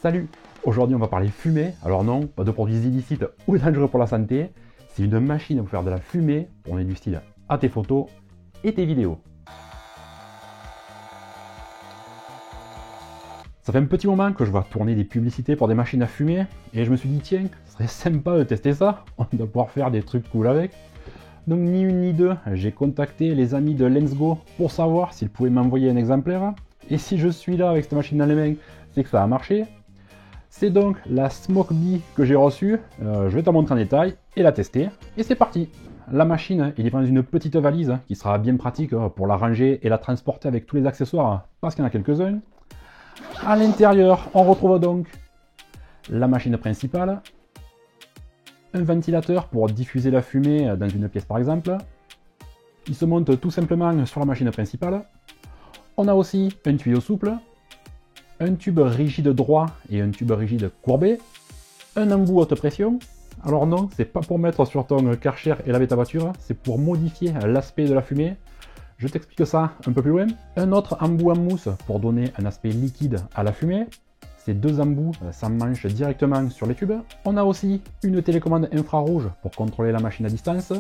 Salut! Aujourd'hui on va parler fumée. Alors non, pas de produits illicites ou dangereux pour la santé. C'est une machine pour faire de la fumée, pour donner du style à tes photos et tes vidéos. Ça fait un petit moment que je vois tourner des publicités pour des machines à fumer et je me suis dit tiens, ce serait sympa de tester ça, on doit pouvoir faire des trucs cool avec. Donc ni une ni deux, j'ai contacté les amis de Lensgo pour savoir s'ils pouvaient m'envoyer un exemplaire. Et si je suis là avec cette machine dans les mains, c'est que ça a marché. C'est donc la Smoke Bee que j'ai reçue, je vais te montrer en détail et la tester. Et c'est parti! La machine est dans une petite valise qui sera bien pratique pour la ranger et la transporter avec tous les accessoires, parce qu'il y en a quelques-uns. À l'intérieur, on retrouve donc la machine principale, un ventilateur pour diffuser la fumée dans une pièce par exemple. Il se monte tout simplement sur la machine principale. On a aussi un tuyau souple, un tube rigide droit et un tube rigide courbé, un embout haute pression. Alors non, c'est pas pour mettre sur ton Karcher et laver ta voiture, c'est pour modifier l'aspect de la fumée. Je t'explique ça un peu plus loin. Un autre embout en mousse pour donner un aspect liquide à la fumée. Ces deux embouts s'emmanchent directement sur les tubes. On a aussi une télécommande infrarouge pour contrôler la machine à distance.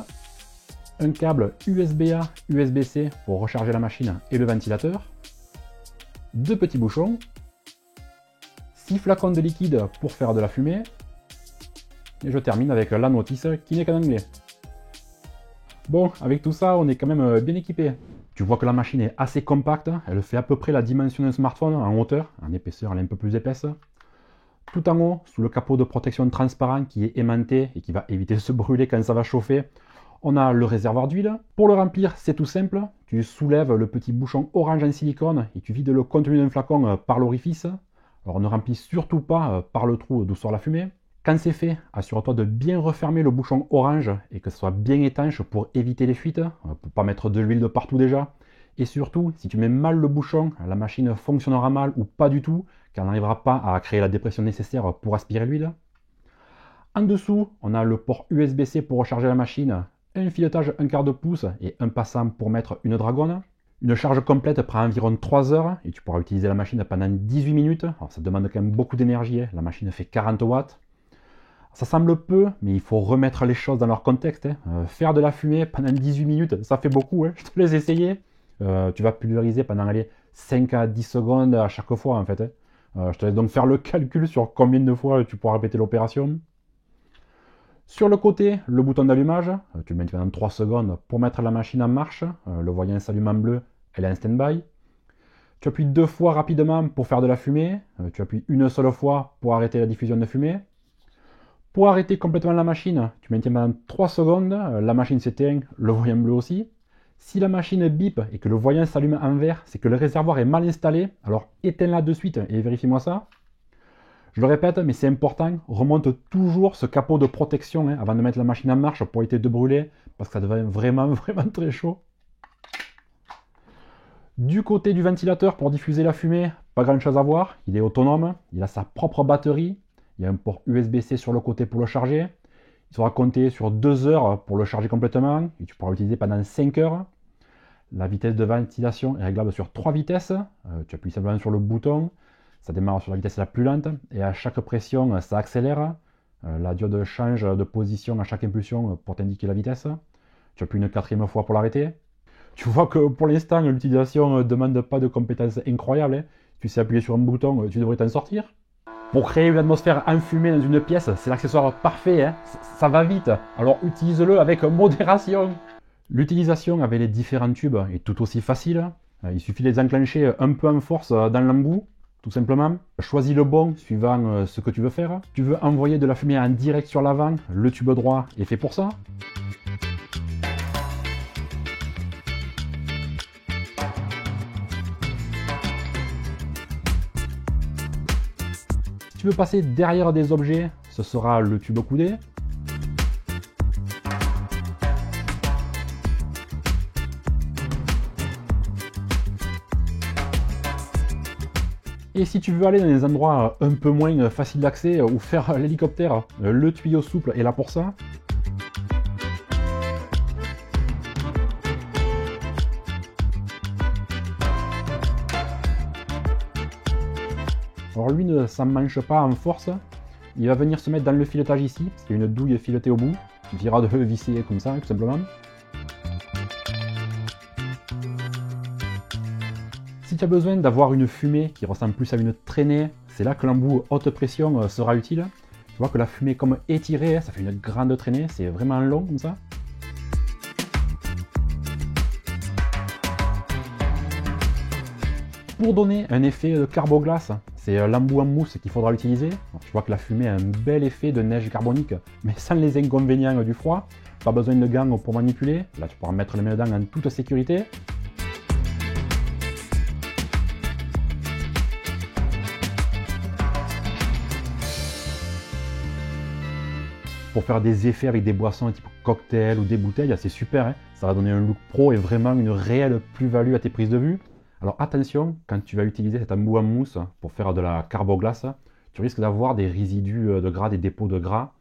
Un câble USB-A, USB-C pour recharger la machine et le ventilateur. Deux petits bouchons. 6 flacons de liquide pour faire de la fumée. Et je termine avec la notice qui n'est qu'en anglais. Bon, avec tout ça, on est quand même bien équipé. Tu vois que la machine est assez compacte, elle fait à peu près la dimension d'un smartphone en hauteur, en épaisseur elle est un peu plus épaisse. Tout en haut, sous le capot de protection transparent qui est aimanté et qui va éviter de se brûler quand ça va chauffer, on a le réservoir d'huile. Pour le remplir, c'est tout simple, tu soulèves le petit bouchon orange en silicone et tu vides le contenu d'un flacon par l'orifice. Alors ne remplis surtout pas par le trou d'où sort la fumée. Quand c'est fait, assure-toi de bien refermer le bouchon orange et que ce soit bien étanche pour éviter les fuites, pour pas mettre de l'huile de partout déjà. Et surtout, si tu mets mal le bouchon, la machine fonctionnera mal ou pas du tout, car elle n'arrivera pas à créer la dépression nécessaire pour aspirer l'huile. En dessous, on a le port USB-C pour recharger la machine, un filetage 1/4 de pouce et un passant pour mettre une dragonne. Une charge complète prend environ 3 heures et tu pourras utiliser la machine pendant 18 minutes. Alors ça demande quand même beaucoup d'énergie, la machine fait 40 watts. Ça semble peu, mais il faut remettre les choses dans leur contexte. Faire de la fumée pendant 18 minutes, ça fait beaucoup, je te laisse essayer. Tu vas pulvériser pendant 5 à 10 secondes à chaque fois en fait. Je te laisse donc faire le calcul sur combien de fois tu pourras répéter l'opération. Sur le côté, le bouton d'allumage, tu le mets pendant 3 secondes pour mettre la machine en marche. Le voyant s'allume en bleu, elle est en stand-by. Tu appuies 2 fois rapidement pour faire de la fumée. Tu appuies une seule fois pour arrêter la diffusion de fumée. Pour arrêter complètement la machine, tu maintiens pendant 3 secondes, la machine s'éteint, le voyant bleu aussi. Si la machine bip et que le voyant s'allume en vert, c'est que le réservoir est mal installé, alors éteins-la de suite et vérifie-moi ça. Je le répète, mais c'est important, remonte toujours ce capot de protection avant de mettre la machine en marche pour éviter de brûler, parce que ça devient vraiment très chaud. Du côté du ventilateur pour diffuser la fumée, pas grand chose à voir, il est autonome, il a sa propre batterie, il y a un port USB-C sur le côté pour le charger, il faudra compter sur 2 heures pour le charger complètement, et tu pourras l'utiliser pendant 5 heures. La vitesse de ventilation est réglable sur 3 vitesses, tu appuies simplement sur le bouton, ça démarre sur la vitesse la plus lente, et à chaque pression ça accélère, la diode change de position à chaque impulsion pour t'indiquer la vitesse, tu appuies une 4e fois pour l'arrêter. Tu vois que pour l'instant l'utilisation ne demande pas de compétences incroyables, tu sais appuyer sur un bouton, tu devrais t'en sortir. Pour créer une atmosphère enfumée dans une pièce, c'est l'accessoire parfait, ça va vite, alors utilise-le avec modération. L'utilisation avec les différents tubes est tout aussi facile, il suffit de les enclencher un peu en force dans l'embout, tout simplement. Choisis le bon suivant ce que tu veux faire. Tu veux envoyer de la fumée en direct sur l'avant, le tube droit est fait pour ça. Si tu veux passer derrière des objets, ce sera le tube coudé. Et si tu veux aller dans des endroits un peu moins faciles d'accès ou faire l'hélicoptère, le tuyau souple est là pour ça. Alors Alors lui ne s'emmanche pas en force, il va venir se mettre dans le filetage ici, parce qu'il y a une douille filetée au bout. Il suffira de le visser comme ça, tout simplement. Si tu as besoin d'avoir une fumée qui ressemble plus à une traînée, c'est là que l'embout haute pression sera utile. Tu vois que la fumée comme étirée, ça fait une grande traînée, c'est vraiment long comme ça. Pour donner un effet de carboglace, c'est l'embout en mousse qu'il faudra utiliser. Tu vois que la fumée a un bel effet de neige carbonique, mais sans les inconvénients du froid. Pas besoin de gants pour manipuler, là tu pourras mettre les mains dedans en toute sécurité. Pour faire des effets avec des boissons type cocktail ou des bouteilles, c'est super, hein, ça va donner un look pro et vraiment une réelle plus-value à tes prises de vue. Alors attention, quand tu vas utiliser cet embout en mousse pour faire de la carboglace, tu risques d'avoir des résidus de gras, des dépôts de gras.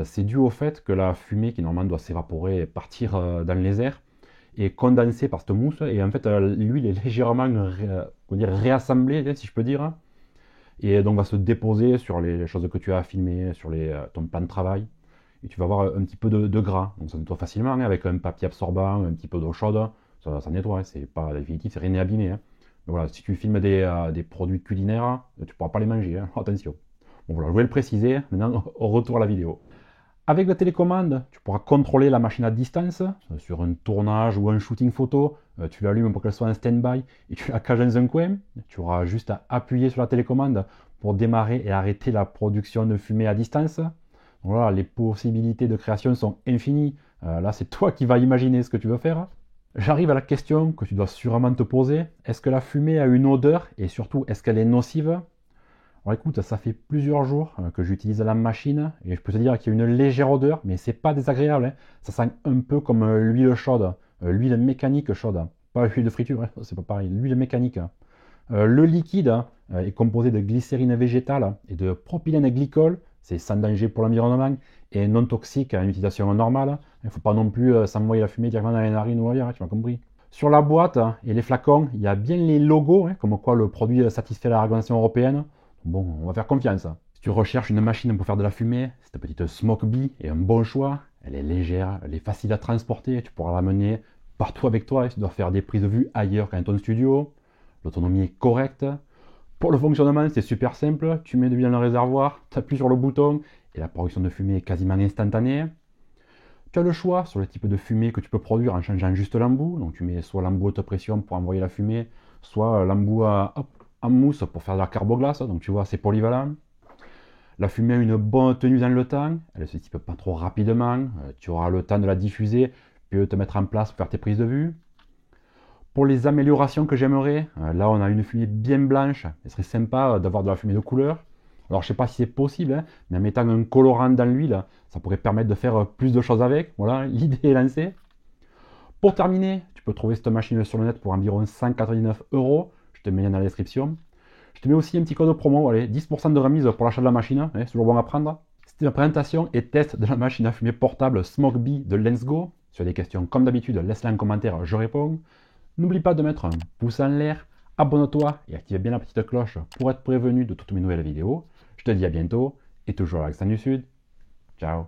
C'est dû au fait que la fumée qui normalement doit s'évaporer et partir dans les airs est condensée par cette mousse et en fait l'huile est légèrement réassemblée, si je peux dire, et donc va se déposer sur les choses que tu as filmées, sur ton plan de travail. Et tu vas avoir un petit peu de gras. Donc ça nettoie facilement hein, avec un papier absorbant, un petit peu d'eau chaude. Ça nettoie, hein, c'est pas définitif, c'est rien n'est abîmé. Hein. Mais voilà, si tu filmes des produits culinaires, tu pourras pas les manger, hein, attention. Bon voilà, je voulais le préciser, maintenant au retour à la vidéo. Avec la télécommande, tu pourras contrôler la machine à distance, sur un tournage ou un shooting photo, tu l'allumes pour qu'elle soit en stand-by et tu la caches dans un coin. Tu auras juste à appuyer sur la télécommande pour démarrer et arrêter la production de fumée à distance. Donc voilà, les possibilités de création sont infinies. Là, c'est toi qui vas imaginer ce que tu veux faire. J'arrive à la question que tu dois sûrement te poser. Est-ce que la fumée a une odeur et surtout, est-ce qu'elle est nocive? Alors écoute, ça fait plusieurs jours que j'utilise la machine et je peux te dire qu'il y a une légère odeur, mais c'est pas désagréable. Hein. Ça sent un peu comme l'huile chaude, l'huile mécanique chaude. Pas l'huile de friture, hein, c'est pas pareil, l'huile mécanique. Le liquide est composé de glycérine végétale et de propylène glycol. C'est sans danger pour l'environnement et non toxique à une utilisation normale. Il ne faut pas non plus s'envoyer la fumée directement dans les narines ou ailleurs, tu m'as compris. Sur la boîte et les flacons, il y a bien les logos, hein, comme quoi le produit satisfait la réglementation européenne. Bon, on va faire confiance. Si tu recherches une machine pour faire de la fumée, cette petite Smoke Bee est un bon choix. Elle est légère, elle est facile à transporter, tu pourras l'amener partout avec toi si tu dois faire des prises de vue ailleurs qu'en ton studio. L'autonomie est correcte. Pour le fonctionnement, c'est super simple. Tu mets de l'huile dans le réservoir, tu appuies sur le bouton et la production de fumée est quasiment instantanée. Tu as le choix sur le type de fumée que tu peux produire en changeant juste l'embout. Donc tu mets soit l'embout haute pression pour envoyer la fumée, soit l'embout en mousse pour faire de la carboglace. Donc tu vois, c'est polyvalent. La fumée a une bonne tenue dans le temps. Elle ne se dissipe pas trop rapidement. Tu auras le temps de la diffuser, puis te mettre en place pour faire tes prises de vue. Pour les améliorations que j'aimerais, là on a une fumée bien blanche, ce serait sympa d'avoir de la fumée de couleur. Alors je ne sais pas si c'est possible, hein, mais en mettant un colorant dans l'huile, ça pourrait permettre de faire plus de choses avec. Voilà, l'idée est lancée. Pour terminer, tu peux trouver cette machine sur le net pour environ 199 €. Je te mets le lien dans la description. Je te mets aussi un petit code promo, allez, 10% de remise pour l'achat de la machine, hein, c'est toujours bon à prendre. C'était la présentation et test de la machine à fumer portable Smoke Bee de Lensgo. Si tu as des questions, comme d'habitude, laisse-les en commentaire, je réponds. N'oublie pas de mettre un pouce en l'air, abonne-toi et active bien la petite cloche pour être prévenu de toutes mes nouvelles vidéos. Je te dis à bientôt et toujours à l'accent du Sud. Ciao.